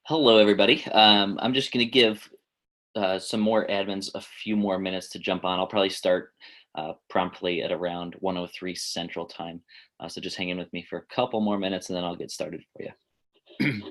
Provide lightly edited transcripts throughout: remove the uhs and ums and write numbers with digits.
Hello, everybody. I'm just going to give some more admins a few more minutes to jump on. I'll probably start promptly at around 1:03 Central Time. So just hang in with me for a couple more minutes and then I'll get started for you.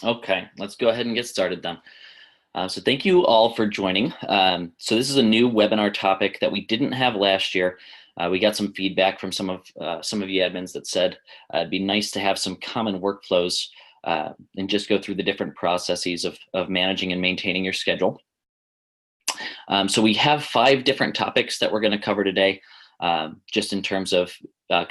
Okay, let's go ahead and get started then. So thank you all for joining. So this is a new webinar topic that we didn't have last year. We got some feedback from some of you admins that said it'd be nice to have some common workflows and just go through the different processes of managing and maintaining your schedule. So we have 5 different topics that we're going to cover today, just in terms of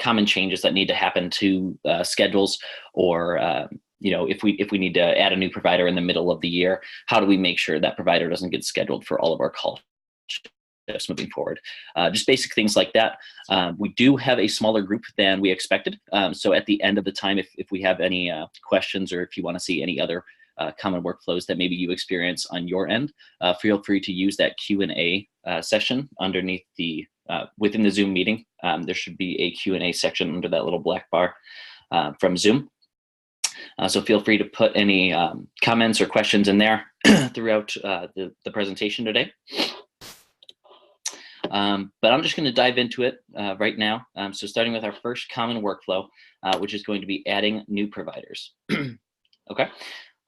common changes that need to happen to schedules, or if we need to add a new provider in the middle of the year, how do we make sure that provider doesn't get scheduled for all of our call shifts moving forward? Just basic things like that. We do have a smaller group than we expected. So at the end of the time, if we have any questions, or if you want to see any other common workflows that maybe you experience on your end, feel free to use that Q&A session underneath the within the Zoom meeting. There should be a Q&A section under that little black bar from Zoom. So feel free to put any comments or questions in there throughout the presentation today. But I'm just going to dive into it right now. So starting with our first common workflow, which is going to be adding new providers. Okay.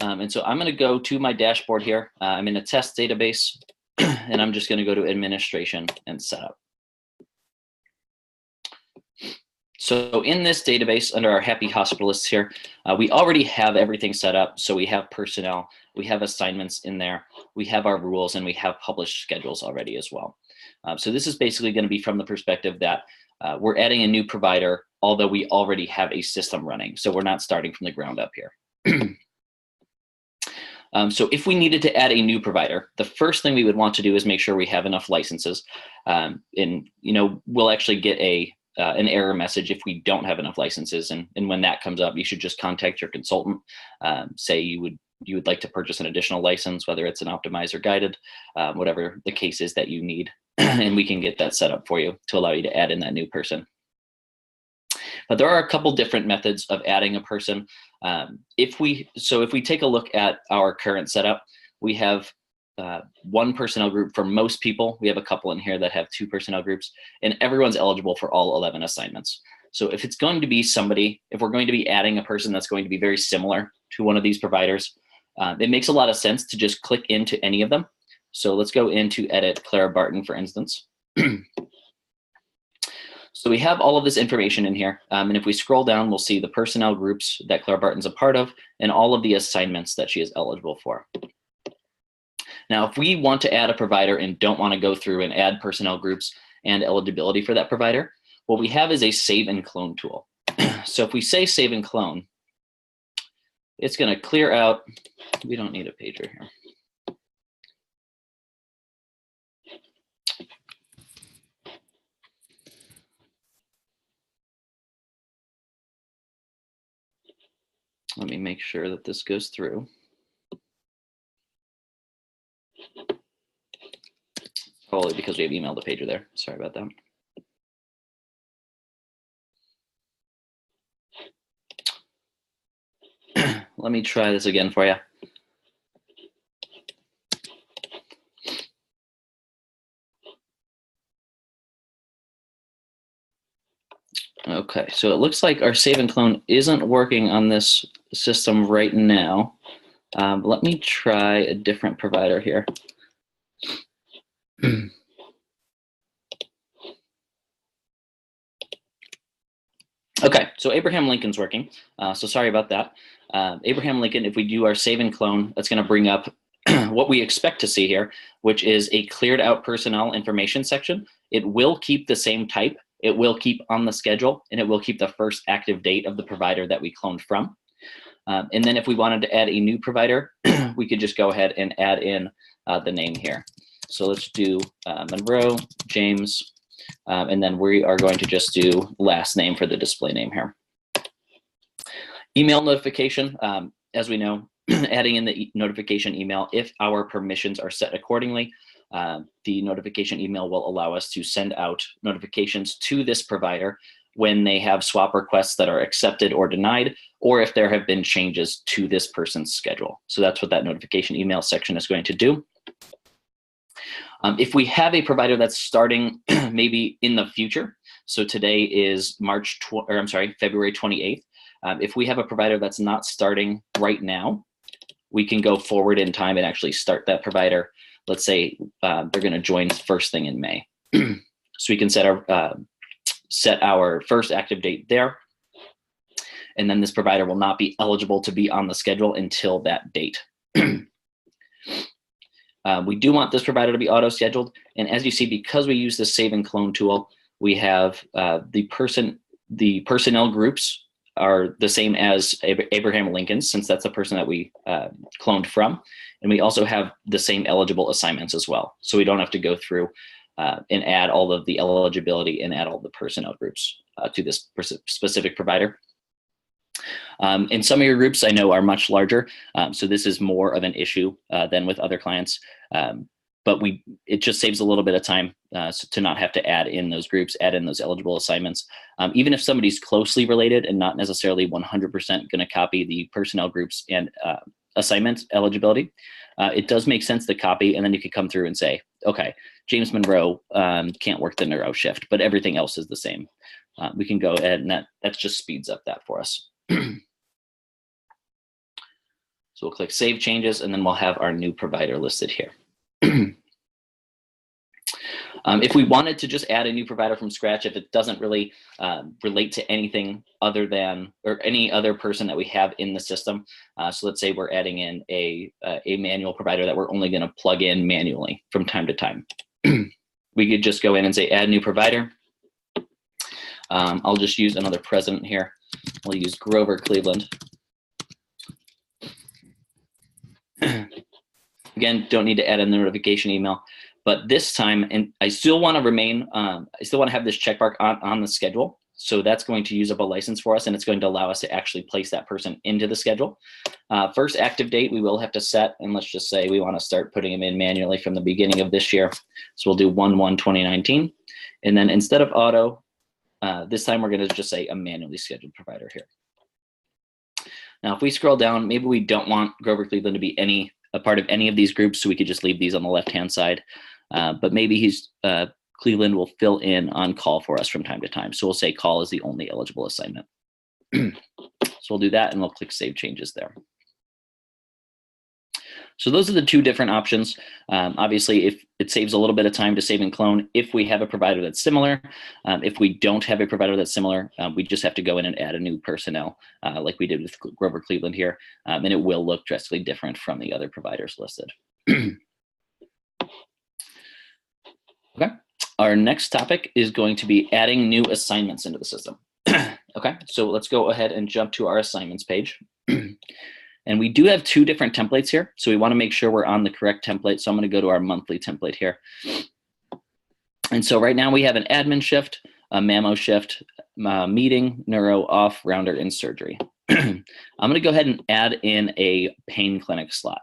And so I'm going to go to my dashboard here. I'm in a test database, and I'm just going to go to administration and setup. So in this database, under our happy hospitalists here, we already have everything set up. So we have personnel, we have assignments in there, we have our rules, and we have published schedules already as well. So this is basically going to be from the perspective that we're adding a new provider, although we already have a system running. So we're not starting from the ground up here. So if we needed to add a new provider, the first thing we would want to do is make sure we have enough licenses. And we'll actually get an error message if we don't have enough licenses. And when that comes up, you should just contact your consultant. Say you would you would like to purchase an additional license, whether it's an optimized or guided, whatever the case is that you need, and we can get that set up for you to allow you to add in that new person. But there are a couple different methods of adding a person. If we take a look at our current setup, we have one personnel group for most people. We have a couple in here that have 2 personnel groups, and everyone's eligible for all 11 assignments. So if it's going to be somebody, if we're going to be adding a person that's going to be very similar to one of these providers, it makes a lot of sense to just click into any of them. So let's go into edit Clara Barton, for instance. So we have all of this information in here. And if we scroll down, we'll see the personnel groups that Clara Barton's a part of and all of the assignments that she is eligible for. Now, if we want to add a provider and don't want to go through and add personnel groups and eligibility for that provider, what we have is a save and clone tool. So if we say save and clone, it's going to clear out. We don't need a pager here. Let me make sure that this goes through. Probably because we have emailed the pager there. Sorry about that. Let me try this again for you. Okay, so it looks like our save and clone isn't working on this system right now. Let me try a different provider here. Okay, so Abraham Lincoln's working. So sorry about that. Abraham Lincoln, if we do our save and clone, that's going to bring up what we expect to see here, which is a cleared out personnel information section. It will keep the same type. It will keep on the schedule, and it will keep the first active date of the provider that we cloned from. And then if we wanted to add a new provider, we could just go ahead and add in the name here. So let's do Monroe, James, and then we are going to just do last name for the display name here. Email notification, as we know, adding in the notification email, if our permissions are set accordingly, the notification email will allow us to send out notifications to this provider when they have swap requests that are accepted or denied, or if there have been changes to this person's schedule. So that's what that notification email section is going to do. If we have a provider that's starting maybe in the future, so today is February 28th. If we have a provider that's not starting right now, we can go forward in time and actually start that provider. Let's say they're going to join first thing in May. So we can set our first active date there. And then this provider will not be eligible to be on the schedule until that date. We do want this provider to be auto-scheduled. And as you see, because we use the save and clone tool, we have the personnel groups are the same as Abraham Lincoln's, since that's the person that we cloned from. And we also have the same eligible assignments as well. So we don't have to go through and add all of the eligibility and add all the personnel groups to this specific provider. And some of your groups I know are much larger. So this is more of an issue than with other clients. But it just saves a little bit of time to not have to add in those groups, add in those eligible assignments. Even if somebody's closely related and not necessarily 100% going to copy the personnel groups and assignment eligibility, it does make sense to copy, and then you could come through and say, okay, James Monroe can't work the neuro shift, but everything else is the same. We can go ahead, and that just speeds up that for us. So we'll click Save Changes, and then we'll have our new provider listed here. If we wanted to just add a new provider from scratch, if it doesn't really relate to anything other than, or any other person that we have in the system, so let's say we're adding in a manual provider that we're only going to plug in manually from time to time. We could just go in and say Add New Provider. I'll just use another president here. We'll use Grover Cleveland. Again, don't need to add in the notification email, but this time, and I still want to remain, I still want to have this checkmark on the schedule. So that's going to use up a license for us, and it's going to allow us to actually place that person into the schedule. First active date we will have to set, and let's just say we want to start putting them in manually from the beginning of this year. So we'll do 1/1/2019, and then instead of auto, this time we're going to just say a manually scheduled provider here. Now, if we scroll down, maybe we don't want Grover Cleveland to be a part of any of these groups, so we could just leave these on the left-hand side. But maybe Cleveland will fill in on call for us from time to time. So we'll say call is the only eligible assignment. So we'll do that, and we'll click Save Changes there. So those are the two different options. Obviously, if it saves a little bit of time to save and clone if we have a provider that's similar. If we don't have a provider that's similar, we just have to go in and add a new personnel like we did with Grover Cleveland here, and it will look drastically different from the other providers listed. Okay, our next topic is going to be adding new assignments into the system. Okay, so let's go ahead and jump to our assignments page. And we do have two different templates here, so we want to make sure we're on the correct template. So I'm going to go to our monthly template here. And so right now we have an admin shift, a mammo shift, meeting, neuro, off, rounder, and surgery. I'm going to go ahead and add in a pain clinic slot.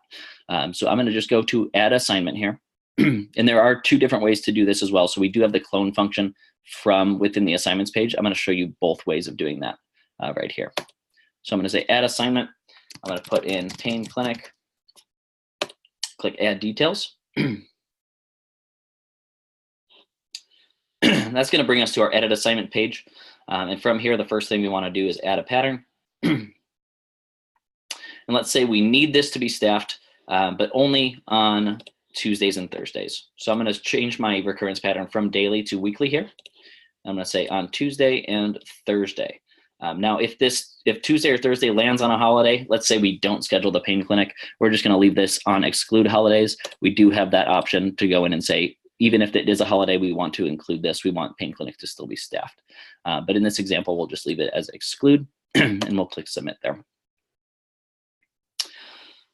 So I'm going to just go to add assignment here. And there are two different ways to do this as well. So we do have the clone function from within the assignments page. I'm going to show you both ways of doing that right here. So I'm going to say add assignment. I'm going to put in pain clinic, click add details. That's going to bring us to our edit assignment page. And from here, the first thing we want to do is add a pattern. And let's say we need this to be staffed, but only on Tuesdays and Thursdays. So I'm going to change my recurrence pattern from daily to weekly here. I'm going to say on Tuesday and Thursday. Now, if Tuesday or Thursday lands on a holiday, let's say we don't schedule the pain clinic, we're just going to leave this on exclude holidays. We do have that option to go in and say, even if it is a holiday, we want to include this. We want pain clinic to still be staffed. But in this example, we'll just leave it as exclude, and we'll click submit there.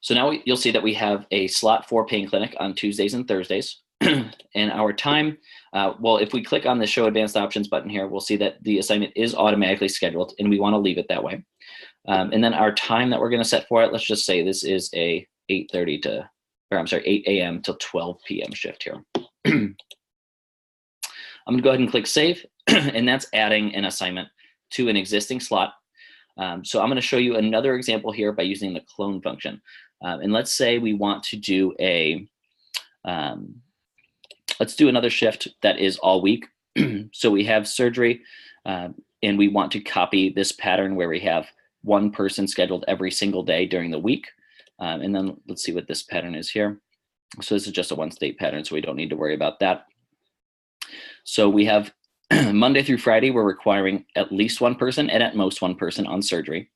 So now you'll see that we have a slot for pain clinic on Tuesdays and Thursdays. And our time, well, if we click on the show advanced options button here, we'll see that the assignment is automatically scheduled, and we want to leave it that way. And then our time that we're going to set for it, let's just say this is a 8 a.m. till 12 p.m. shift here. I'm going to go ahead and click save, and that's adding an assignment to an existing slot. So I'm going to show you another example here by using the clone function. And let's say we want to do let's do another shift that is all week. So we have surgery, and we want to copy this pattern where we have one person scheduled every single day during the week. And then let's see what this pattern is here. So this is just a one state pattern, so we don't need to worry about that. So we have Monday through Friday, we're requiring at least one person and at most one person on surgery.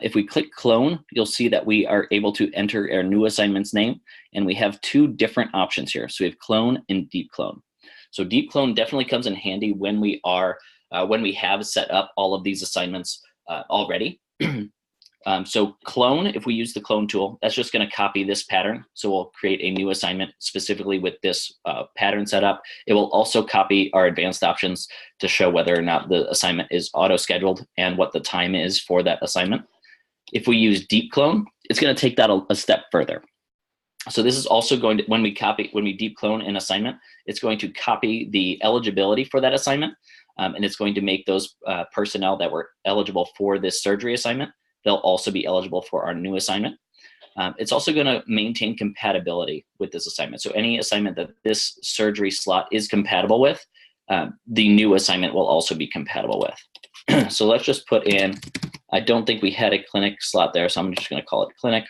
If we click clone, you'll see that we are able to enter our new assignment's name, and we have two different options here. So we have clone and deep clone. So deep clone definitely comes in handy when we have set up all of these assignments already. So clone, if we use the clone tool, that's just going to copy this pattern. So we'll create a new assignment specifically with this pattern set up. It will also copy our advanced options to show whether or not the assignment is auto-scheduled and what the time is for that assignment. If we use deep clone, it's going to take that a step further. So this is also going to, when we deep clone an assignment, it's going to copy the eligibility for that assignment, and it's going to make those personnel that were eligible for this surgery assignment, they'll also be eligible for our new assignment. It's also going to maintain compatibility with this assignment. So any assignment that this surgery slot is compatible with, the new assignment will also be compatible with. So let's just put in, I don't think we had a clinic slot there, so I'm just going to call it clinic.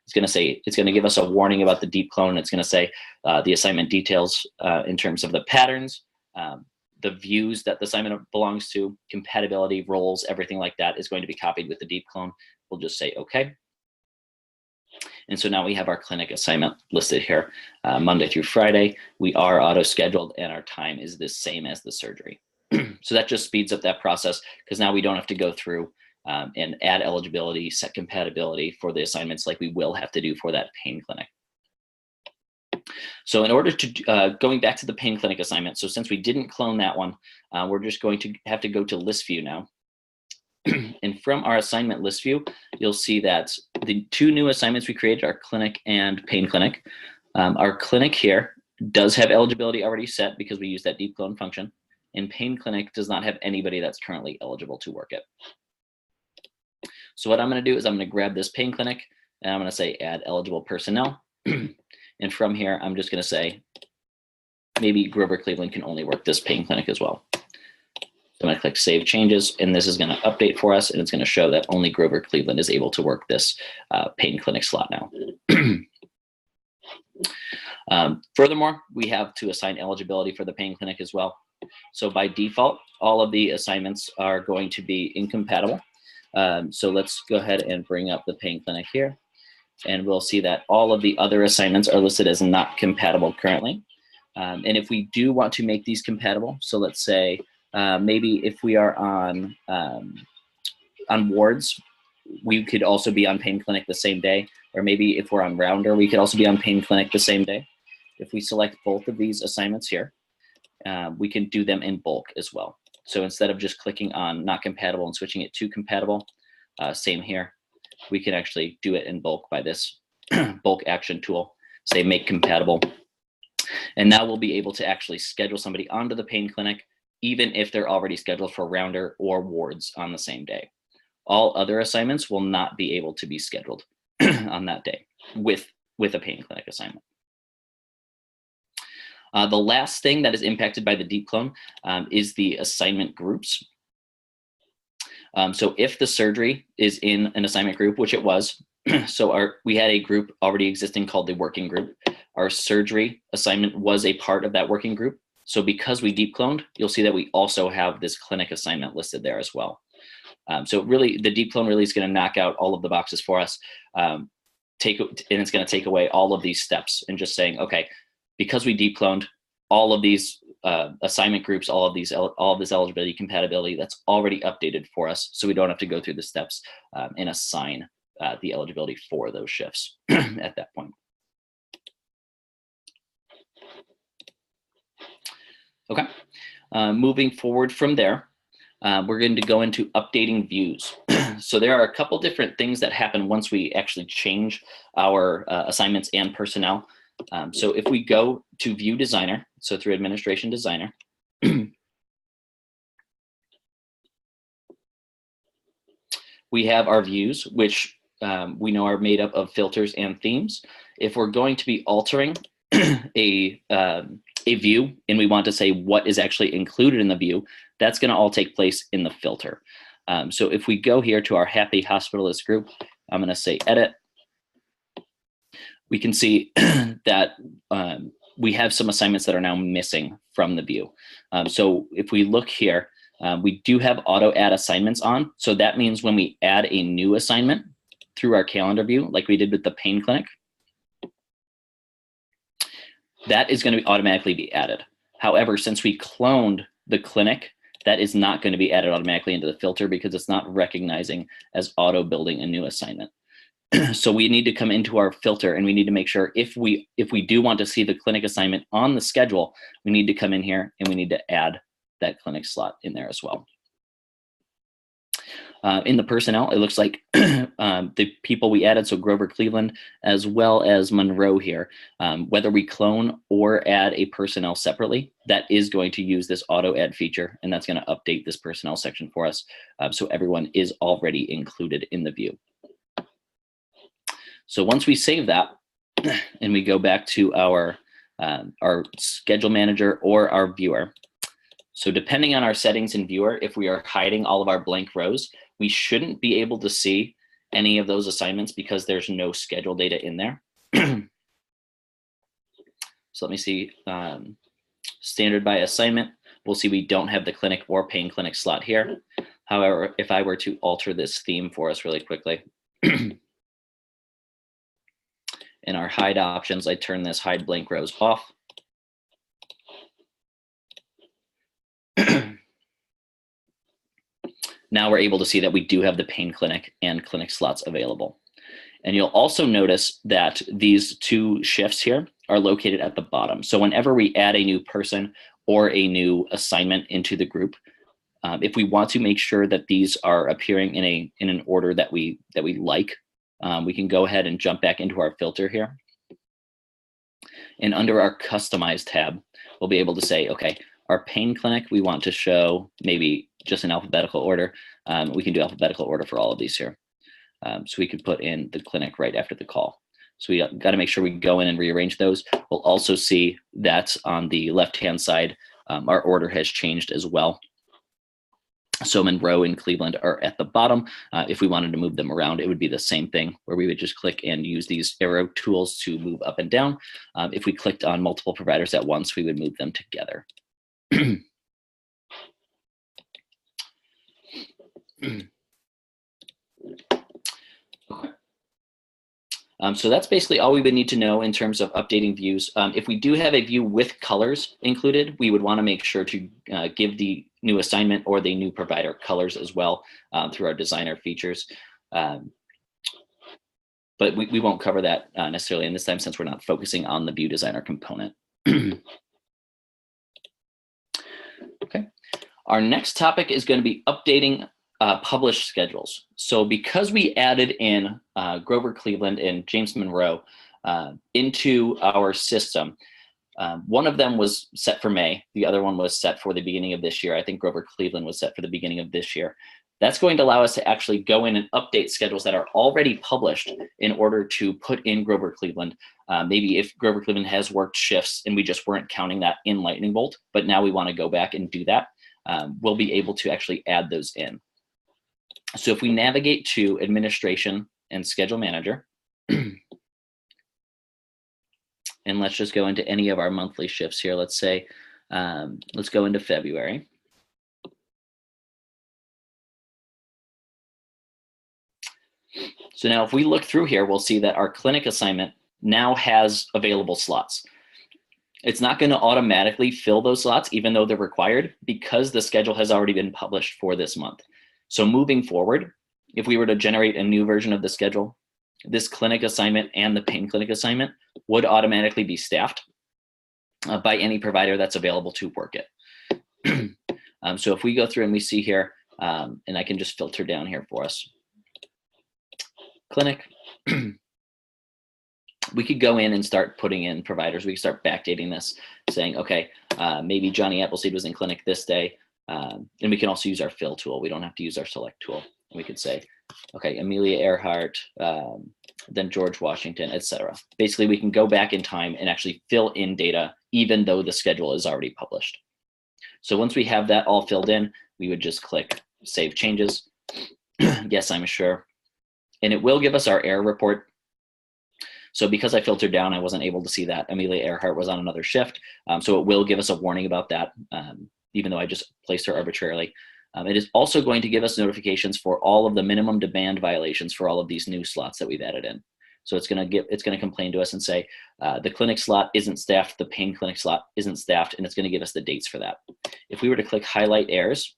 It's going to give us a warning about the deep clone. It's going to say the assignment details in terms of the patterns, the views that the assignment belongs to, compatibility, roles, everything like that is going to be copied with the deep clone. We'll just say okay. And so now we have our clinic assignment listed here, Monday through Friday. We are auto-scheduled, and our time is the same as the surgery. So that just speeds up that process, because now we don't have to go through and add eligibility, set compatibility for the assignments like we will have to do for that pain clinic. So in order to, going back to the pain clinic assignment, so since we didn't clone that one, we're just going to have to go to list view now. And from our assignment list view, you'll see that the two new assignments we created are clinic and pain clinic. Our clinic here does have eligibility already set because we use that deep clone function, and pain clinic does not have anybody that's currently eligible to work it. So what I'm going to do is I'm going to grab this pain clinic and I'm going to say add eligible personnel. And from here, I'm just going to say maybe Grover Cleveland can only work this pain clinic as well. So I'm going to click Save Changes, and this is going to update for us, and it's going to show that only Grover Cleveland is able to work this pain clinic slot now. Furthermore, we have to assign eligibility for the pain clinic as well. So by default, all of the assignments are going to be incompatible. So let's go ahead and bring up the pain clinic here, and we'll see that all of the other assignments are listed as not compatible currently. And if we do want to make these compatible, so let's say maybe if we are on wards, we could also be on pain clinic the same day, or maybe if we're on rounder, we could also be on pain clinic the same day. If we select both of these assignments here, we can do them in bulk as well. So instead of just clicking on not compatible and switching it to compatible, same here, we can actually do it in bulk by this bulk action tool, say make compatible. And now we'll be able to actually schedule somebody onto the pain clinic, even if they're already scheduled for rounder or wards on the same day. All other assignments will not be able to be scheduled on that day with a pain clinic assignment. The last thing that is impacted by the deep clone is the assignment groups. So if the surgery is in an assignment group, which it was, so we had a group already existing called the working group. Our surgery assignment was a part of that working group. So because we deep cloned, you'll see that we also have this clinic assignment listed there as well. So really, the deep clone really is going to knock out all of the boxes for us, and it's going to take away all of these steps and just saying, okay, because we deep cloned, all of these assignment groups, all of this eligibility compatibility, that's already updated for us, so we don't have to go through the steps and assign the eligibility for those shifts at that point. Okay, moving forward from there, we're going to go into updating views. So there are a couple different things that happen once we actually change our assignments and personnel. So if we go to View Designer, so through Administration Designer, we have our views, which we know are made up of filters and themes. If we're going to be altering a view and we want to say what is actually included in the view, that's going to all take place in the filter. So if we go here to our Happy Hospitalist group, I'm going to say Edit. We can see that we have some assignments that are now missing from the view. So if we look here, we do have auto add assignments on. So that means when we add a new assignment through our calendar view, like we did with the pain clinic, that is going to automatically be added. However, since we cloned the clinic, that is not going to be added automatically into the filter because it's not recognizing as auto building a new assignment. So we need to come into our filter and we need to make sure if we do want to see the clinic assignment on the schedule, we need to come in here and we need to add that clinic slot in there as well. In the personnel, it looks like the people we added, so Grover Cleveland, as well as Monroe here, whether we clone or add a personnel separately, that is going to use this auto add feature, and that's going to update this personnel section for us. So everyone is already included in the view. So once we save that and we go back to our schedule manager or our viewer, so depending on our settings in viewer, if we are hiding all of our blank rows, we shouldn't be able to see any of those assignments because there's no schedule data in there. So let me see, standard by assignment, we'll see we don't have the clinic or pain clinic slot here. However, if I were to alter this theme for us really quickly, in our hide options, I turn this hide blank rows off. Now we're able to see that we do have the pain clinic and clinic slots available. And you'll also notice that these two shifts here are located at the bottom. So whenever we add a new person or a new assignment into the group, if we want to make sure that these are appearing in an order that we like, we can go ahead and jump back into our filter here. And under our Customize tab, we'll be able to say, okay, our pain clinic, we want to show maybe just in alphabetical order. We can do alphabetical order for all of these here. So we can put in the clinic right after the call. So we got to make sure we go in and rearrange those. We'll also see that on the left-hand side, our order has changed as well. So Monroe and Cleveland are at the bottom. If we wanted to move them around, it would be the same thing where we would just click and use these arrow tools to move up and down. If we clicked on multiple providers at once, we would move them together. Okay. So that's basically all we would need to know in terms of updating views. If we do have a view with colors included, we would want to make sure to give the new assignment or the new provider colors as well through our designer features. But we won't cover that necessarily in this time since we're not focusing on the view designer component. Okay. Our next topic is going to be updating published schedules. So because we added in Grover Cleveland and James Monroe into our system, one of them was set for May. The other one was set for the beginning of this year. I think Grover Cleveland was set for the beginning of this year. That's going to allow us to actually go in and update schedules that are already published in order to put in Grover Cleveland. Maybe if Grover Cleveland has worked shifts and we just weren't counting that in Lightning Bolt, but now we want to go back and do that, we'll be able to actually add those in. So if we navigate to Administration and Schedule Manager, and let's just go into any of our monthly shifts here. Let's say, let's go into February. So now if we look through here, we'll see that our clinic assignment now has available slots. It's not going to automatically fill those slots, even though they're required, because the schedule has already been published for this month. So moving forward, if we were to generate a new version of the schedule, this clinic assignment and the pain clinic assignment would automatically be staffed by any provider that's available to work it. So if we go through and we see here, and I can just filter down here for us, clinic, we could go in and start putting in providers. We could start backdating this, saying, okay, maybe Johnny Appleseed was in clinic this day. And we can also use our fill tool. We don't have to use our select tool. We could say, okay, Amelia Earhart, then George Washington, etc. Basically, we can go back in time and actually fill in data, even though the schedule is already published. So once we have that all filled in, we would just click Save Changes. Yes, I'm sure. And it will give us our error report. So because I filtered down, I wasn't able to see that Amelia Earhart was on another shift. So it will give us a warning about that. Even though I just placed her arbitrarily. It is also going to give us notifications for all of the minimum demand violations for all of these new slots that we've added in. So it's going to complain to us and say the clinic slot isn't staffed, the pain clinic slot isn't staffed, and it's going to give us the dates for that. If we were to click highlight errors,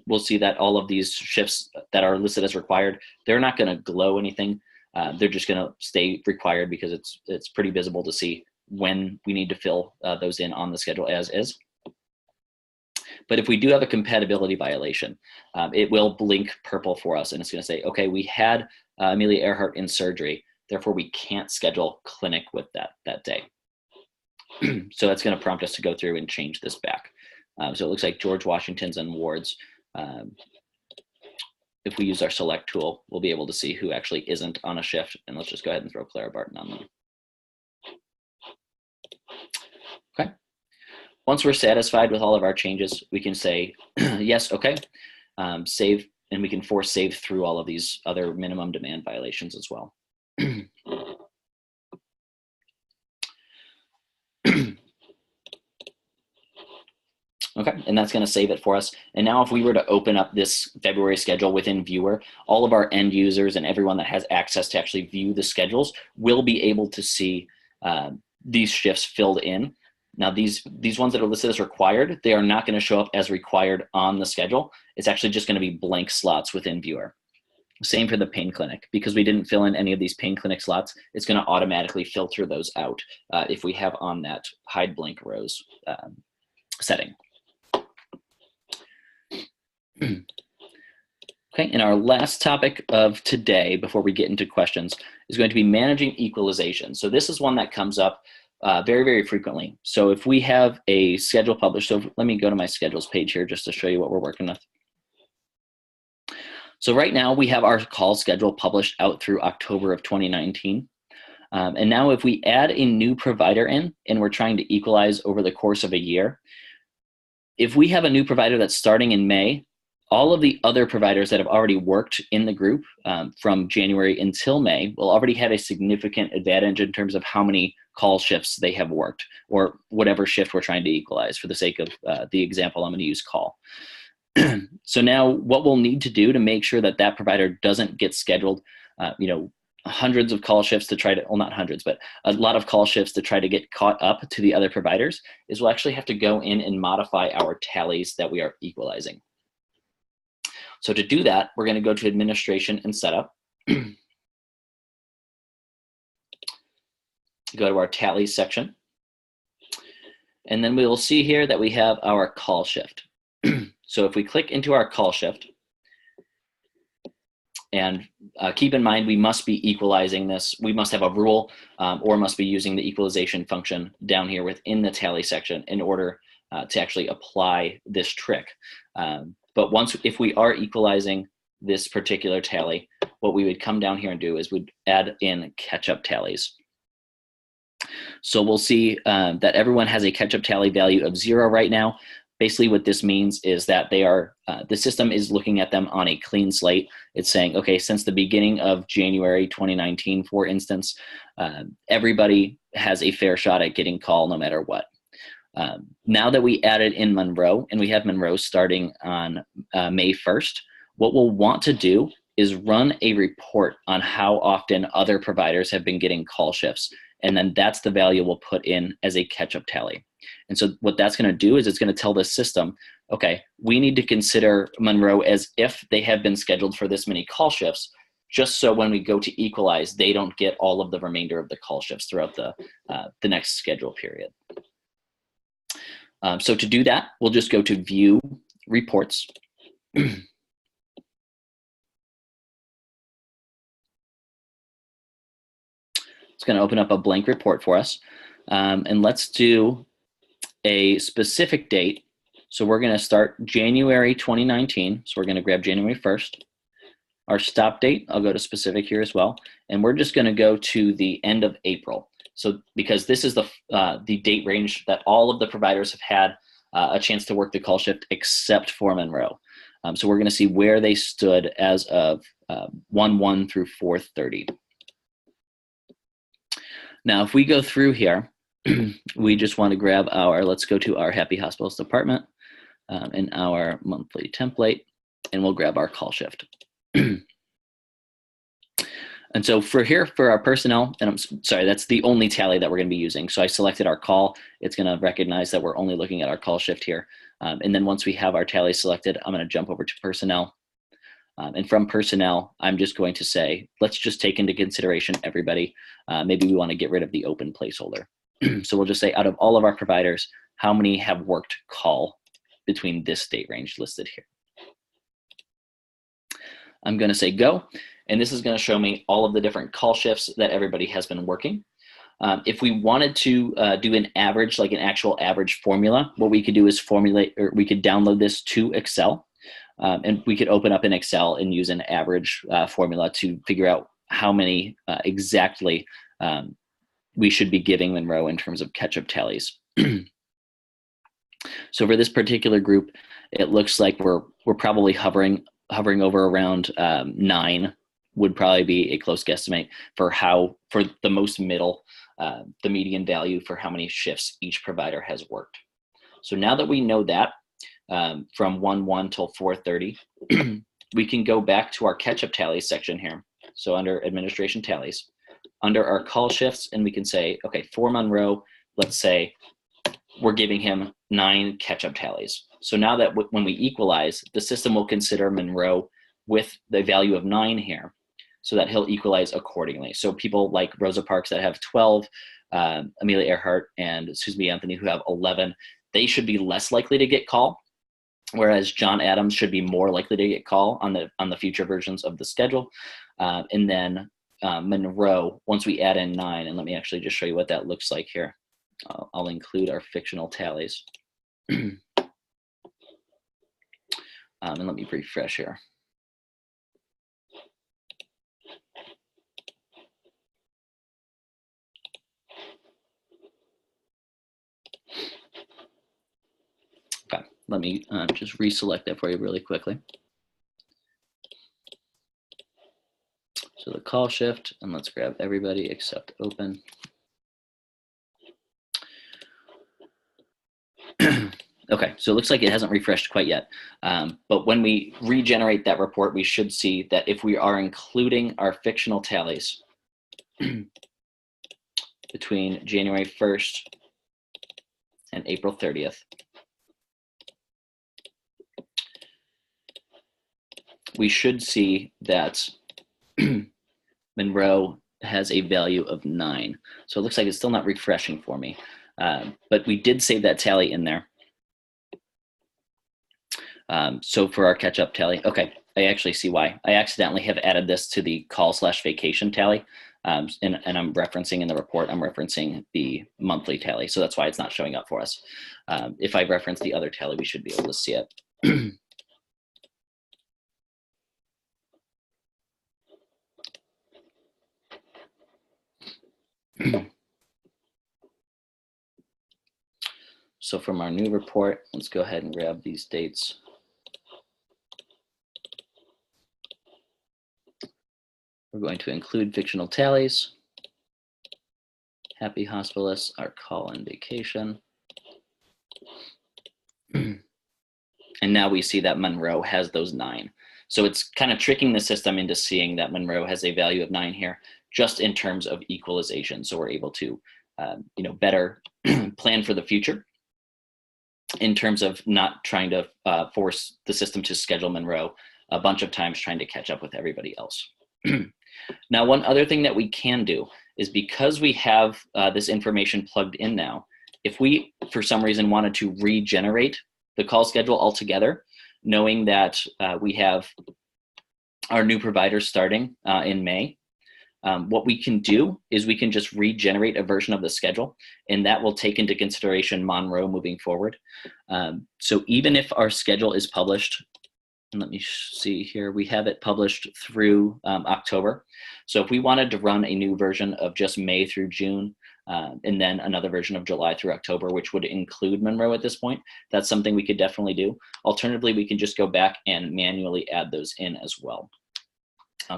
we'll see that all of these shifts that are listed as required, they're not going to glow anything. They're just going to stay required because it's pretty visible to see when we need to fill those in on the schedule as is. But if we do have a compatibility violation, it will blink purple for us, and it's going to say, okay, we had Amelia Earhart in surgery, therefore we can't schedule clinic with that day. So that's going to prompt us to go through and change this back. So it looks like George Washington's and wards. If we use our select tool, we'll be able to see who actually isn't on a shift, and let's just go ahead and throw Clara Barton on them. Okay. Once we're satisfied with all of our changes, we can say, yes, okay, save, and we can force save through all of these other minimum demand violations as well. Okay, and that's going to save it for us. And now if we were to open up this February schedule within Viewer, all of our end users and everyone that has access to actually view the schedules will be able to see these shifts filled in. Now, these ones that are listed as required, they are not going to show up as required on the schedule. It's actually just going to be blank slots within Viewer. Same for the pain clinic. Because we didn't fill in any of these pain clinic slots, it's going to automatically filter those out if we have on that hide blank rows setting. Okay, and our last topic of today, before we get into questions, is going to be managing equalization. So this is one that comes up very, very frequently. So if we have a schedule published, so let me go to my schedules page here just to show you what we're working with. So right now we have our call schedule published out through October of 2019. And now if we add a new provider in and we're trying to equalize over the course of a year, if we have a new provider that's starting in May, all of the other providers that have already worked in the group from January until May will already have a significant advantage in terms of how many call shifts they have worked, or whatever shift we're trying to equalize for the sake of the example I'm going to use call. So now what we'll need to do to make sure that that provider doesn't get scheduled, hundreds of call shifts to try to, well, not hundreds, but a lot of call shifts to try to get caught up to the other providers, is we'll actually have to go in and modify our tallies that we are equalizing. So to do that, we're going to go to administration and setup. Go to our tallies section. And then we will see here that we have our call shift. So if we click into our call shift, and keep in mind, we must be equalizing this. We must have a rule or must be using the equalization function down here within the tally section in order to actually apply this trick. But if we are equalizing this particular tally, what we would come down here and do is we'd add in catch-up tallies. So we'll see that everyone has a catch-up tally value of 0 right now. Basically what this means is that they are, the system is looking at them on a clean slate. It's saying, okay, since the beginning of January 2019, for instance, everybody has a fair shot at getting call no matter what. Now that we added in Monroe, and we have Monroe starting on May 1st, what we'll want to do is run a report on how often other providers have been getting call shifts. And then that's the value we'll put in as a catch-up tally. And so what that's going to do is it's going to tell the system, okay, we need to consider Monroe as if they have been scheduled for this many call shifts, just so when we go to equalize, they don't get all of the remainder of the call shifts throughout the next schedule period. So to do that, we'll just go to View Reports. It's going to open up a blank report for us. And let's do a specific date. So we're going to start January 2019. So we're going to grab January 1st. Our stop date, I'll go to specific here as well. And we're just going to go to the end of April. So because this is the date range that all of the providers have had a chance to work the call shift except for Monroe. So we're going to see where they stood as of 1/1 through 4/30. Now, if we go through here, we just want to grab let's go to our Happy Hospitals department in our monthly template, and we'll grab our call shift. And so for our personnel, and I'm sorry, that's the only tally that we're going to be using. So I selected our call. It's going to recognize that we're only looking at our call shift here. And then once we have our tally selected, I'm going to jump over to personnel. And from personnel, I'm just going to say, let's just take into consideration everybody. Maybe we want to get rid of the open placeholder. So we'll just say, out of all of our providers, how many have worked call between this date range listed here? I'm going to say go, and this is going to show me all of the different call shifts that everybody has been working. If we wanted to do an average, like an actual average formula, what we could do is we could download this to Excel. And we could open up in Excel and use an average formula to figure out how many exactly we should be giving Monroe in terms of catch-up tallies. So for this particular group, it looks like we're probably hovering over around 9 would probably be a close guesstimate for the most middle, the median value for how many shifts each provider has worked. So now that we know that, from 1/1 till 4/30, we can go back to our catch-up tallies section here. So under administration tallies, under our call shifts, and we can say, okay, for Monroe, let's say we're giving him 9 catch-up tallies. So now that when we equalize, the system will consider Monroe with the value of 9 here, so that he'll equalize accordingly. So people like Rosa Parks that have 12, Amelia Earhart and Susan B. Anthony who have 11, they should be less likely to get call, whereas John Adams should be more likely to get call on the future versions of the schedule. And then Monroe, once we add in 9, and let me actually just show you what that looks like here. I'll include our fictional tallies. And let me refresh here. Okay, let me just reselect that for you really quickly. So the call shift, and let's grab everybody except open. Okay, so it looks like it hasn't refreshed quite yet. But when we regenerate that report, we should see that if we are including our fictional tallies between January 1st and April 30th, we should see that Monroe has a value of 9. So it looks like it's still not refreshing for me. But we did save that tally in there. So for our catch-up tally, okay, I actually see why. I accidentally have added this to the call/vacation tally, and I'm referencing in the report, I'm referencing the monthly tally, so that's why it's not showing up for us. If I reference the other tally, we should be able to see it. So from our new report, let's go ahead and grab these dates. We're going to include fictional tallies, happy hospitalists, our call and vacation. And now we see that Monroe has those 9. So it's kind of tricking the system into seeing that Monroe has a value of 9 here, just in terms of equalization. So we're able to better plan for the future in terms of not trying to force the system to schedule Monroe a bunch of times trying to catch up with everybody else. Now, one other thing that we can do is, because we have this information plugged in now, if we, for some reason, wanted to regenerate the call schedule altogether, knowing that we have our new provider starting in May, what we can do is we can just regenerate a version of the schedule, and that will take into consideration Monroe moving forward. So even if our schedule is published, and let me see here, we have it published through October. So if we wanted to run a new version of just May through June, and then another version of July through October, which would include Monroe at this point, that's something we could definitely do. Alternatively, we can just go back and manually add those in as well,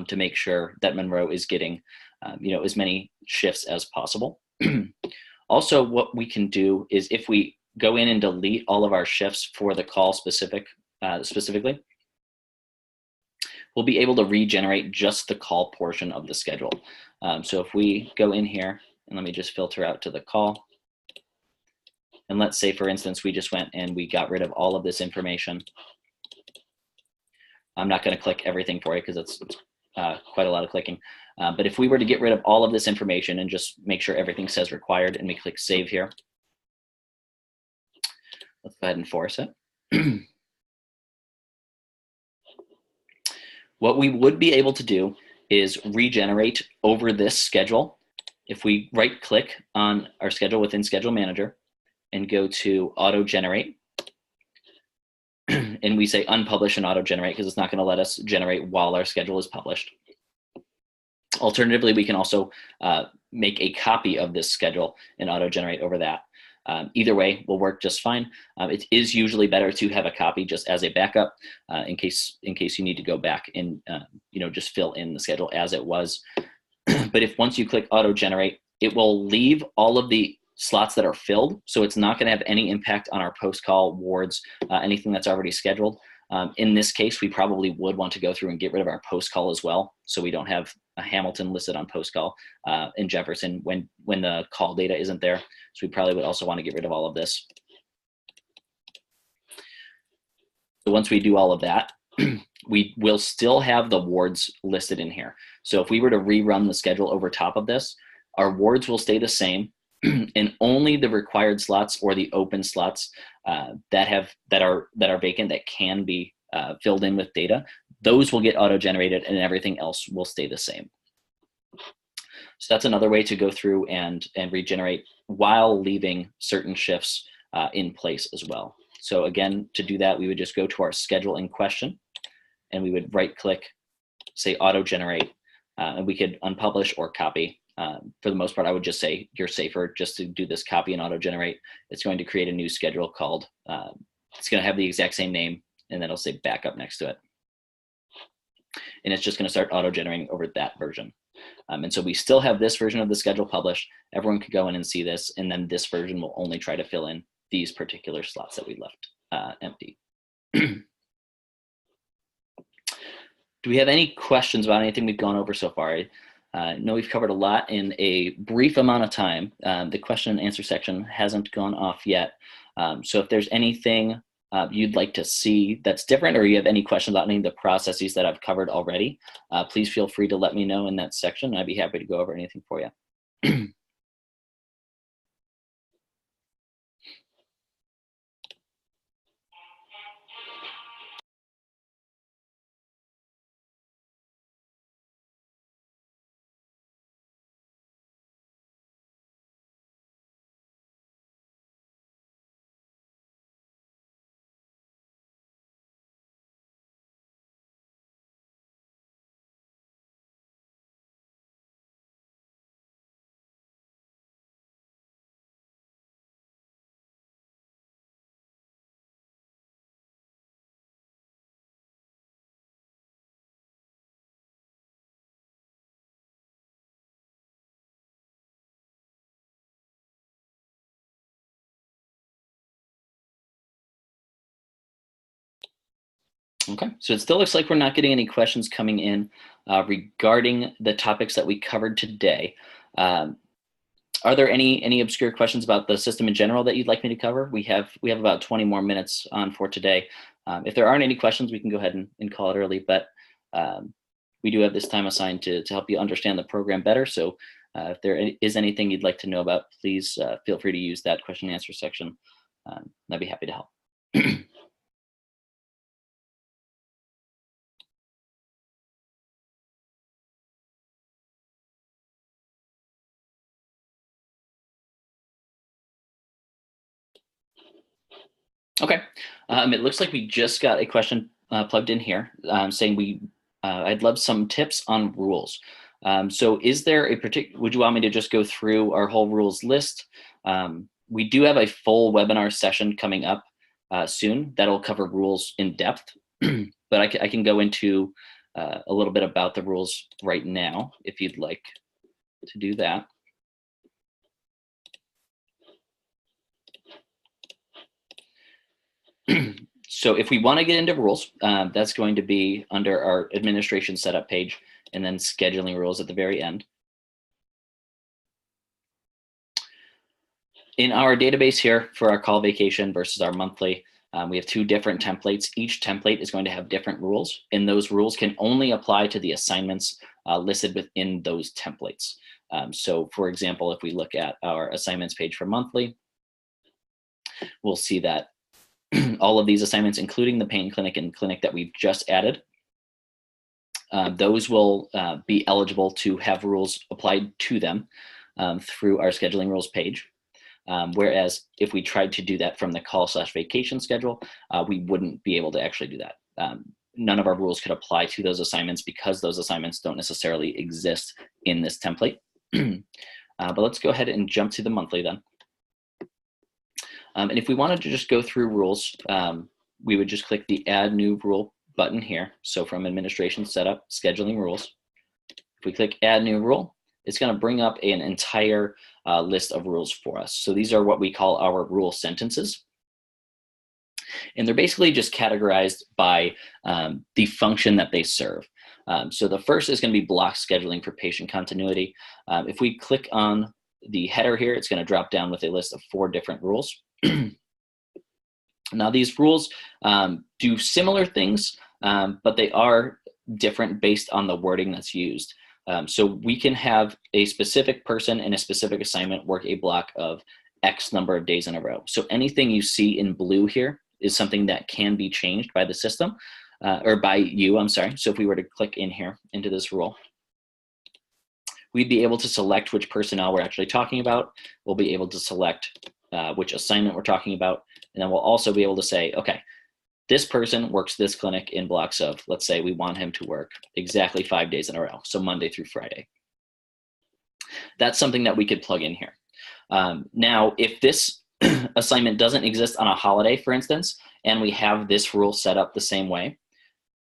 to make sure that Monroe is getting as many shifts as possible. Also, what we can do is, if we go in and delete all of our shifts for the call specifically, we'll be able to regenerate just the call portion of the schedule. So if we go in here, and let me just filter out to the call, and let's say, for instance, we just went and we got rid of all of this information. I'm not going to click everything for you because it's quite a lot of clicking. But if we were to get rid of all of this information and just make sure everything says required, and we click save here, let's go ahead and force it. What we would be able to do is regenerate over this schedule. If we right click on our schedule within Schedule Manager and go to Auto Generate, and we say unpublish and auto generate, because it's not going to let us generate while our schedule is published. Alternatively, we can also make a copy of this schedule and auto generate over that. Either way will work just fine. It is usually better to have a copy just as a backup, in case you need to go back and just fill in the schedule as it was. But if once you click auto generate, it will leave all of the slots that are filled, so it's not going to have any impact on our post-call wards, anything that's already scheduled. In this case, we probably would want to go through and get rid of our post-call as well, so we don't have a Hamilton listed on post-call in Jefferson when the call data isn't there. So we probably would also want to get rid of all of this. So once we do all of that, we will still have the wards listed in here. So if we were to rerun the schedule over top of this, our wards will stay the same, and only the required slots or the open slots that are vacant that can be filled in with data, those will get auto-generated, and everything else will stay the same. So that's another way to go through and regenerate while leaving certain shifts in place as well. So again, to do that, we would just go to our schedule in question, and we would right click, say auto generate, and we could unpublish or copy. For the most part, I would just say you're safer just to do this copy and auto generate. It's going to create a new schedule called, it's going to have the exact same name, and then it'll say backup next to it. And it's just going to start auto generating over that version. And so we still have this version of the schedule published. Everyone could go in and see this, and then this version will only try to fill in these particular slots that we left empty. Do we have any questions about anything we've gone over so far? I know we've covered a lot in a brief amount of time. The question and answer section hasn't gone off yet. So if there's anything you'd like to see that's different, or you have any questions about any of the processes that I've covered already, please feel free to let me know in that section. I'd be happy to go over anything for you. Okay, so it still looks like we're not getting any questions coming in regarding the topics that we covered today. Are there any obscure questions about the system in general that you'd like me to cover? We have about 20 more minutes on for today. If there aren't any questions, we can go ahead and call it early, but we do have this time assigned to help you understand the program better. So if there is anything you'd like to know about, please feel free to use that question and answer section. I'd be happy to help. Okay, it looks like we just got a question plugged in here saying I'd love some tips on rules. So is there a particular, would you want me to just go through our whole rules list? We do have a full webinar session coming up soon that'll cover rules in depth, but I can go into a little bit about the rules right now if you'd like to do that. So if we want to get into rules, that's going to be under our administration setup page, and then scheduling rules at the very end. In our database here for our call vacation versus our monthly, we have two different templates. Each template is going to have different rules, and those rules can only apply to the assignments listed within those templates. So for example, if we look at our assignments page for monthly, we'll see that all of these assignments, including the pain clinic and clinic that we've just added, those will be eligible to have rules applied to them through our scheduling rules page. Whereas if we tried to do that from the call/vacation schedule, we wouldn't be able to actually do that. None of our rules could apply to those assignments because those assignments don't necessarily exist in this template. But let's go ahead and jump to the monthly then. And if we wanted to just go through rules, we would just click the Add New Rule button here. So from Administration Setup, Scheduling Rules. If we click Add New Rule, it's going to bring up an entire list of rules for us. So these are what we call our rule sentences. And they're basically just categorized by the function that they serve. So the first is going to be block scheduling for patient continuity. If we click on the header here, it's going to drop down with a list of 4 different rules. Now these rules do similar things but they are different based on the wording that's used. So we can have a specific person in a specific assignment work a block of X number of days in a row. So anything you see in blue here is something that can be changed by the system, or by you, I'm sorry. So if we were to click in here into this rule, we'd be able to select which personnel we're actually talking about. We'll be able to select which assignment we're talking about. And then we'll also be able to say, okay, this person works this clinic in blocks of, let's say we want him to work exactly 5 days in a row, so Monday through Friday. That's something that we could plug in here. Now, if this assignment doesn't exist on a holiday, for instance, and we have this rule set up the same way,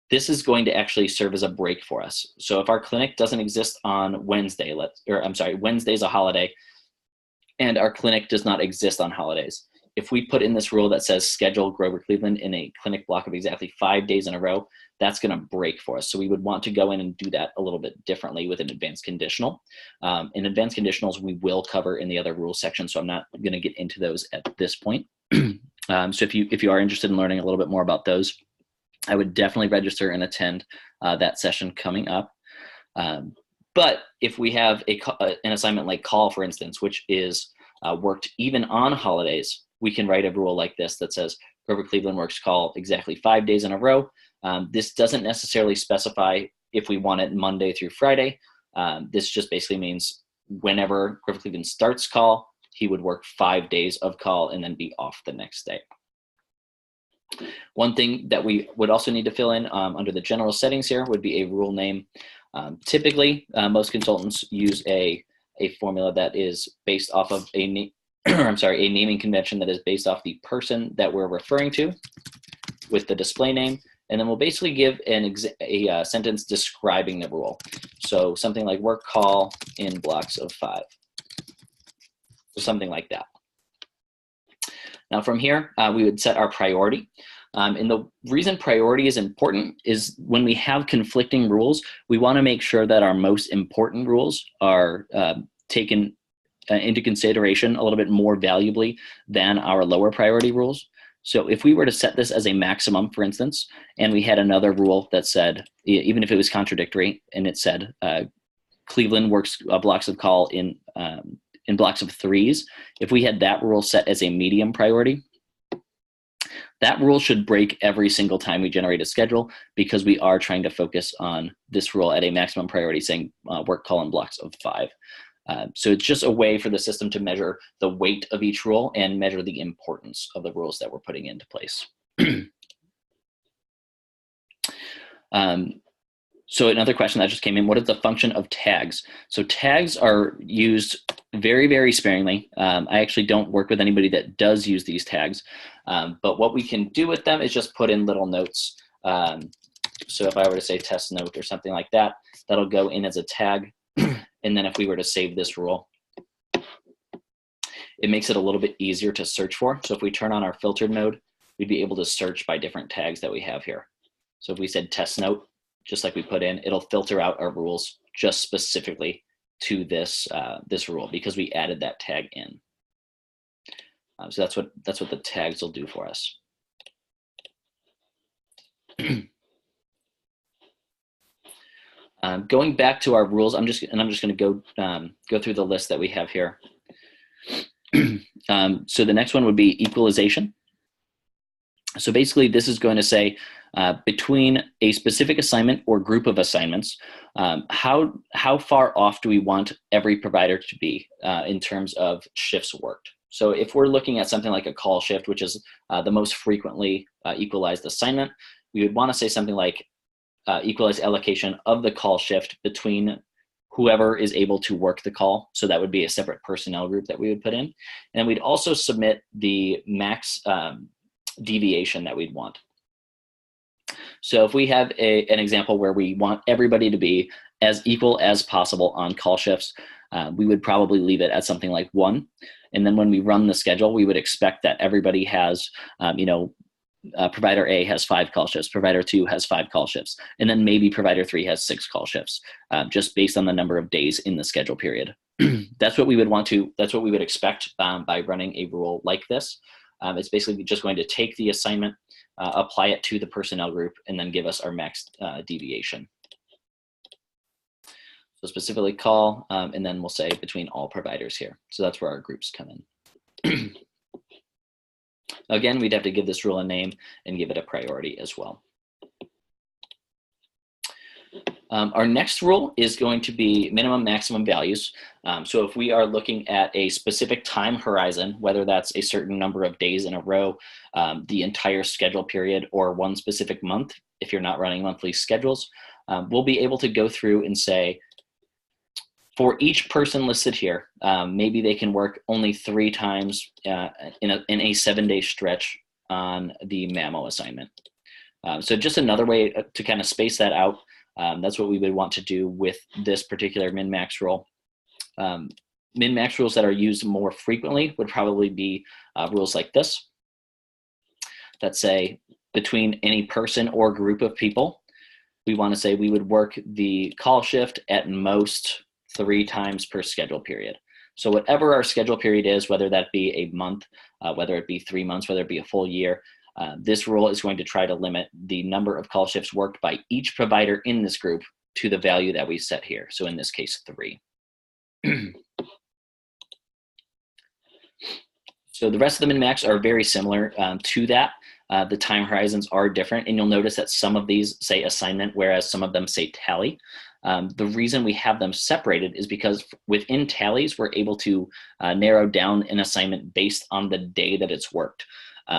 this is going to actually serve as a break for us. So if our clinic doesn't exist on Wednesday, Wednesday's a holiday, and our clinic does not exist on holidays, if we put in this rule that says schedule Grover Cleveland in a clinic block of exactly 5 days in a row, that's going to break for us. So we would want to go in and do that a little bit differently with an advanced conditional. In advanced conditionals, we will cover in the other rules section, so I'm not going to get into those at this point. So if you are interested in learning a little bit more about those, I would definitely register and attend that session coming up. But if we have an assignment like call, for instance, which is worked even on holidays, we can write a rule like this that says Grover Cleveland works call exactly 5 days in a row. This doesn't necessarily specify if we want it Monday through Friday. This just basically means whenever Grover Cleveland starts call, he would work 5 days of call and then be off the next day. One thing that we would also need to fill in under the general settings here would be a rule name. Typically, most consultants use a formula that is based off of a naming convention that is based off the person that we're referring to with the display name. And then we'll basically give a sentence describing the rule. So something like work call in blocks of 5. So something like that. Now from here, we would set our priority. And the reason priority is important is when we have conflicting rules, we want to make sure that our most important rules are taken into consideration a little bit more valuably than our lower priority rules. So if we were to set this as a maximum, for instance, and we had another rule that said, even if it was contradictory, and it said Cleveland works blocks of call in blocks of 3s, if we had that rule set as a medium priority, that rule should break every single time we generate a schedule, because we are trying to focus on this rule at a maximum priority, saying work call in blocks of 5. So it's just a way for the system to measure the weight of each rule and measure the importance of the rules that we're putting into place. So another question that just came in, what is the function of tags? So tags are used very, very sparingly. I actually don't work with anybody that does use these tags, but what we can do with them is just put in little notes. So if I were to say test note or something like that, that'll go in as a tag. And then if we were to save this rule, it makes it a little bit easier to search for. So if we turn on our filtered mode, we'd be able to search by different tags that we have here. So if we said test note, just like we put in, it'll filter out our rules just specifically to this this rule, because we added that tag in. So that's what the tags will do for us. Going back to our rules, I'm just going to go through the list that we have here. So the next one would be equalization. So basically, this is going to say between a specific assignment or group of assignments, how far off do we want every provider to be in terms of shifts worked? So if we're looking at something like a call shift, which is the most frequently equalized assignment, we would want to say something like equalized allocation of the call shift between whoever is able to work the call. So that would be a separate personnel group that we would put in. And we'd also submit the max deviation that we'd want. So if we have an example where we want everybody to be as equal as possible on call shifts, we would probably leave it at something like 1. And then when we run the schedule, we would expect that everybody has, provider A has 5 call shifts, provider 2 has 5 call shifts, and then maybe provider 3 has 6 call shifts, just based on the number of days in the schedule period. That's what we would expect by running a rule like this. It's basically just going to take the assignment, apply it to the personnel group, and then give us our max deviation. So specifically call, and then we'll say between all providers here. So that's where our groups come in. Again, we'd have to give this rule a name and give it a priority as well. Our next rule is going to be minimum maximum values. So if we are looking at a specific time horizon, whether that's a certain number of days in a row, the entire schedule period, or one specific month, if you're not running monthly schedules, we'll be able to go through and say, for each person listed here, maybe they can work only 3 times in a 7-day stretch on the MAMO assignment. So just another way to kind of space that out. That's what we would want to do with this particular min-max rule. Min-max rules that are used more frequently would probably be rules like this, that say between any person or group of people, we want to say we would work the call shift at most 3 times per schedule period. So whatever our schedule period is, whether that be a month, whether it be 3 months, whether it be a full year, this rule is going to try to limit the number of call shifts worked by each provider in this group to the value that we set here. So in this case, 3. So the rest of the min-max are very similar to that. The time horizons are different, and you'll notice that some of these say assignment, whereas some of them say tally. The reason we have them separated is because within tallies, we're able to narrow down an assignment based on the day that it's worked.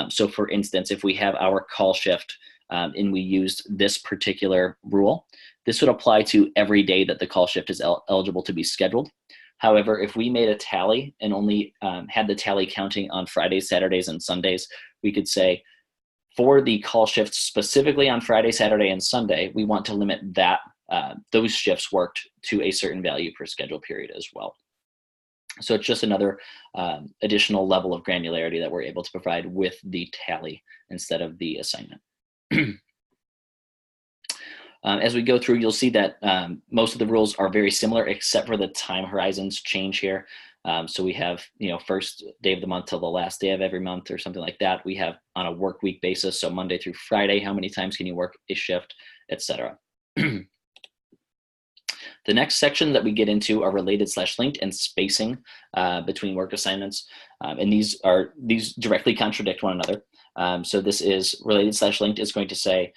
So for instance, if we have our call shift and we used this particular rule, this would apply to every day that the call shift is eligible to be scheduled. However, if we made a tally and only had the tally counting on Fridays, Saturdays, and Sundays, we could say for the call shifts specifically on Friday, Saturday, and Sunday, we want to limit that those shifts worked to a certain value per schedule period as well. So it's just another additional level of granularity that we're able to provide with the tally instead of the assignment. As we go through, you'll see that most of the rules are very similar, except for the time horizons change here. So we have, first day of the month till the last day of every month or something like that. We have on a work week basis, so Monday through Friday, how many times can you work a shift, etc. The next section that we get into are related/linked and spacing between work assignments. And these directly contradict one another. So this is related/linked is going to say,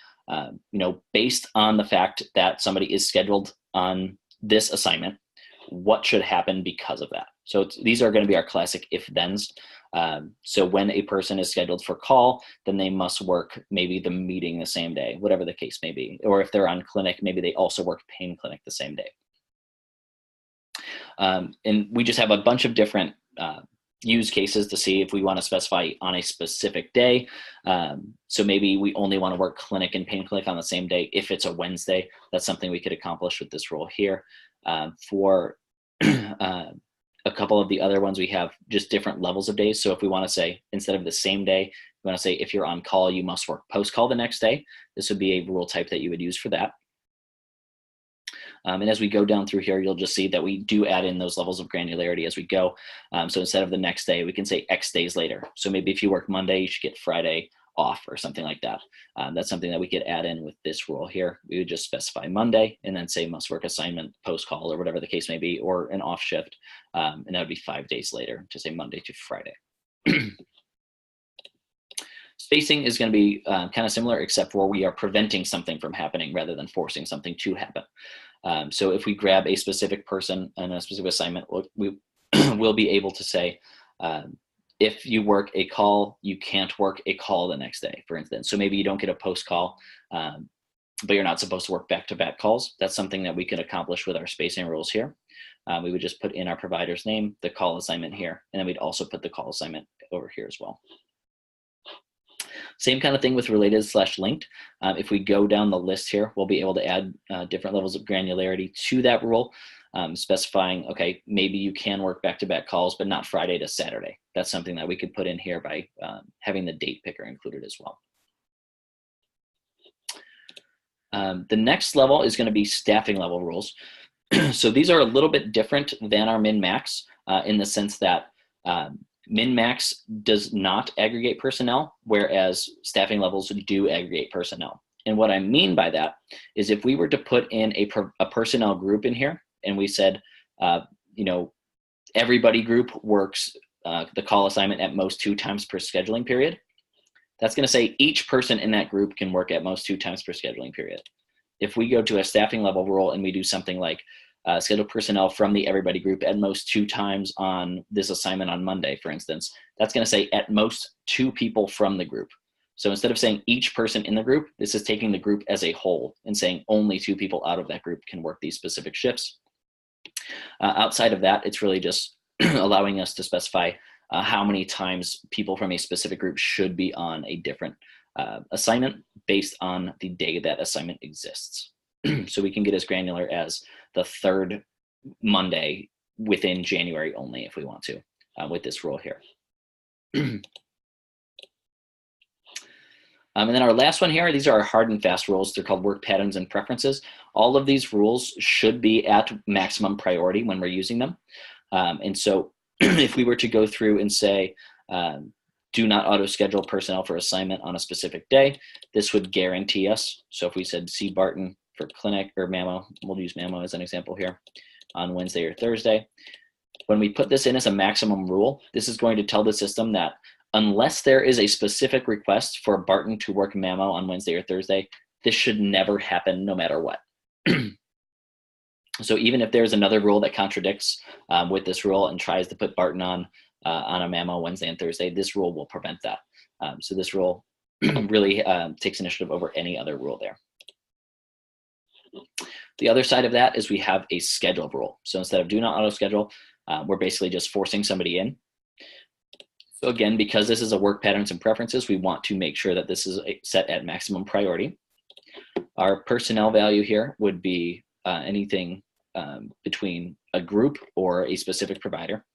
based on the fact that somebody is scheduled on this assignment, what should happen because of that? So these are going to be our classic if-thens. So when a person is scheduled for call, then they must work maybe the meeting the same day, whatever the case may be. Or if they're on clinic, maybe they also work pain clinic the same day. And we just have a bunch of different use cases to see if we want to specify on a specific day. So maybe we only want to work clinic and pain clinic on the same day. If it's a Wednesday, that's something we could accomplish with this rule here. For a couple of the other ones, we have just different levels of days. So if we want to say, instead of the same day, we want to say, if you're on call, you must work post-call the next day. This would be a rule type that you would use for that. And as we go down through here, you'll just see that we do add in those levels of granularity as we go. So instead of the next day, we can say X days later. So maybe if you work Monday, you should get Friday off or something like that. That's something that we could add in with this rule here. We would just specify Monday and then say must work assignment post call or whatever the case may be, or an off shift. And that would be 5 days later to say Monday to Friday. Spacing is going to be kind of similar, except for we are preventing something from happening rather than forcing something to happen. So if we grab a specific person and a specific assignment, we will be able to say, if you work a call, you can't work a call the next day, for instance. So maybe you don't get a post call, but you're not supposed to work back-to-back calls. That's something that we can accomplish with our spacing rules here. We would just put in our provider's name, the call assignment here, and then we'd also put the call assignment over here as well. Same kind of thing with related/linked. If we go down the list here, we'll be able to add different levels of granularity to that rule, specifying, okay, maybe you can work back-to-back calls, but not Friday to Saturday. That's something that we could put in here by having the date picker included as well. The next level is going to be staffing level rules. So these are a little bit different than our min-max in the sense that Min-max does not aggregate personnel, whereas staffing levels do aggregate personnel. And what I mean by that is if we were to put in a personnel group in here and we said, you know, everybody group works the call assignment at most 2 times per scheduling period, that's going to say each person in that group can work at most 2 times per scheduling period. If we go to a staffing level rule and we do something like schedule personnel from the everybody group at most 2 times on this assignment on Monday, for instance, that's going to say at most 2 people from the group. So instead of saying each person in the group, this is taking the group as a whole and saying only 2 people out of that group can work these specific shifts. Outside of that, it's really just allowing us to specify how many times people from a specific group should be on a different assignment based on the day that assignment exists. So we can get as granular as the 3rd Monday within January only if we want to with this rule here. And then our last one here, these are our hard and fast rules. They're called work patterns and preferences. All of these rules should be at maximum priority when we're using them. And so if we were to go through and say, do not auto-schedule personnel for assignment on a specific day, this would guarantee us. So if we said C. Barton for clinic or mammo, we'll use mammo as an example here, on Wednesday or Thursday. When we put this in as a maximum rule, this is going to tell the system that unless there is a specific request for Barton to work mammo on Wednesday or Thursday, this should never happen no matter what. So even if there's another rule that contradicts with this rule and tries to put Barton on a mammo Wednesday and Thursday, this rule will prevent that. So this rule really takes initiative over any other rule there. The other side of that is we have a schedule rule. So instead of do not auto schedule, we're basically just forcing somebody in. So again, because this is a work patterns and preferences, we want to make sure that this is set at maximum priority. Our personnel value here would be anything between a group or a specific provider.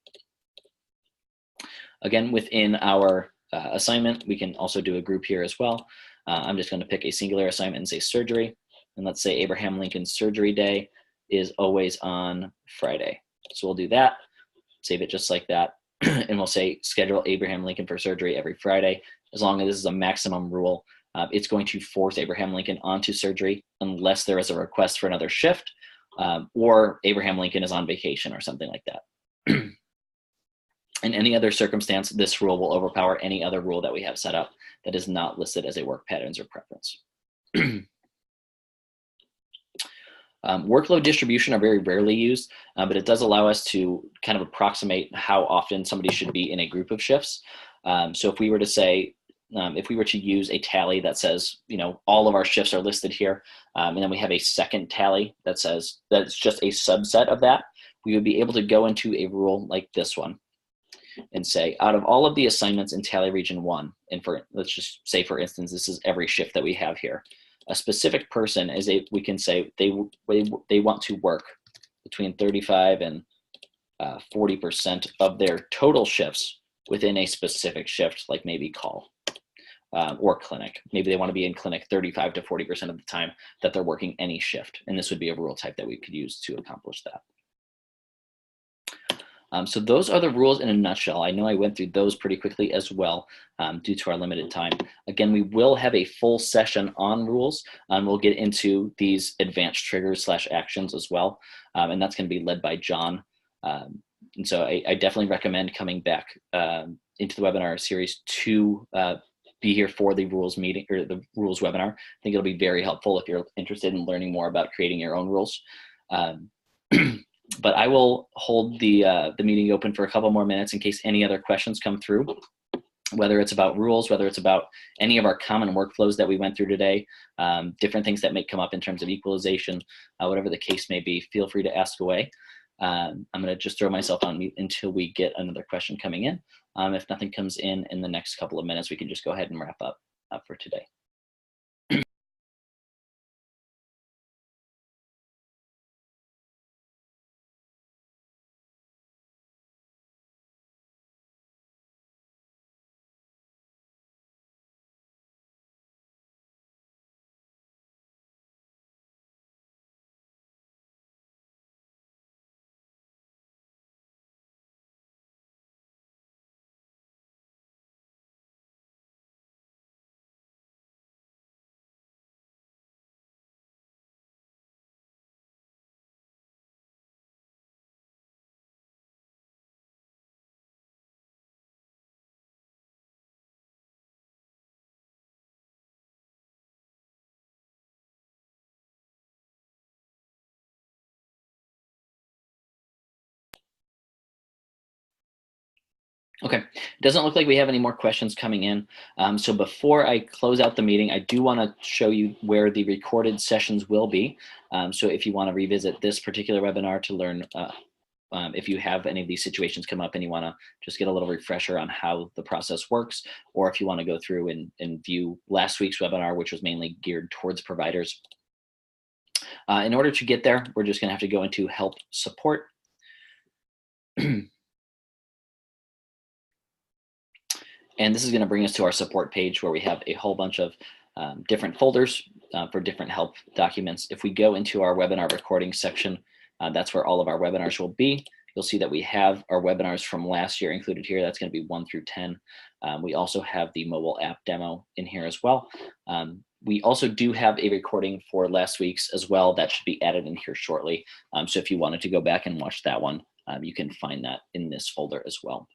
Again, within our assignment, we can also do a group here as well. I'm just going to pick a singular assignment and say surgery. And let's say Abraham Lincoln's surgery day is always on Friday. So we'll do that, save it just like that. And we'll say schedule Abraham Lincoln for surgery every Friday. As long as this is a maximum rule, it's going to force Abraham Lincoln onto surgery unless there is a request for another shift or Abraham Lincoln is on vacation or something like that. In any other circumstance, this rule will overpower any other rule that we have set up that is not listed as a work patterns or preference. Workload distribution are very rarely used, but it does allow us to kind of approximate how often somebody should be in a group of shifts. So if we were to say, if we were to use a tally that says, you know, all of our shifts are listed here, and then we have a second tally that says that's just a subset of that, we would be able to go into a rule like this one and say, out of all of the assignments in tally region 1, and for, let's just say, for instance, this is every shift that we have here, a specific person is we can say they want to work between 35 and 40% of their total shifts within a specific shift, like maybe call or clinic. Maybe they want to be in clinic 35 to 40% of the time that they're working any shift. And this would be a rule type that we could use to accomplish that. So those are the rules in a nutshell. I know I went through those pretty quickly as well due to our limited time. Again, we will have a full session on rules. We'll get into these advanced triggers / actions as well. And that's going to be led by John. And so I definitely recommend coming back into the webinar series to be here for the rules meeting or the rules webinar. I think it'll be very helpful if you're interested in learning more about creating your own rules. But I will hold the meeting open for a couple more minutes in case any other questions come through, whether it's about rules, whether it's about any of our common workflows that we went through today, different things that may come up in terms of equalization, whatever the case may be, feel free to ask away. I'm going to just throw myself on mute until we get another question coming in. If nothing comes in the next couple of minutes, we can just go ahead and wrap up for today. Okay, it doesn't look like we have any more questions coming in. So before I close out the meeting, I do want to show you where the recorded sessions will be. So if you want to revisit this particular webinar to learn if you have any of these situations come up and you want to just get a little refresher on how the process works, or if you want to go through and view last week's webinar, which was mainly geared towards providers. In order to get there, we're just going to have to go into help support. And this is going to bring us to our support page where we have a whole bunch of different folders for different help documents. If we go into our webinar recording section, that's where all of our webinars will be. You'll see that we have our webinars from last year included here. That's going to be 1 through 10. We also have the mobile app demo in here as well. We also do have a recording for last week's as well. That should be added in here shortly. So if you wanted to go back and watch that one, you can find that in this folder as well.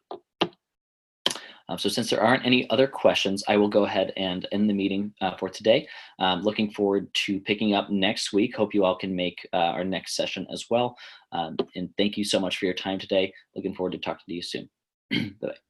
So since there aren't any other questions, I will go ahead and end the meeting for today. Looking forward to picking up next week. Hope you all can make our next session as well. And thank you so much for your time today. Looking forward to talking to you soon. Bye-bye.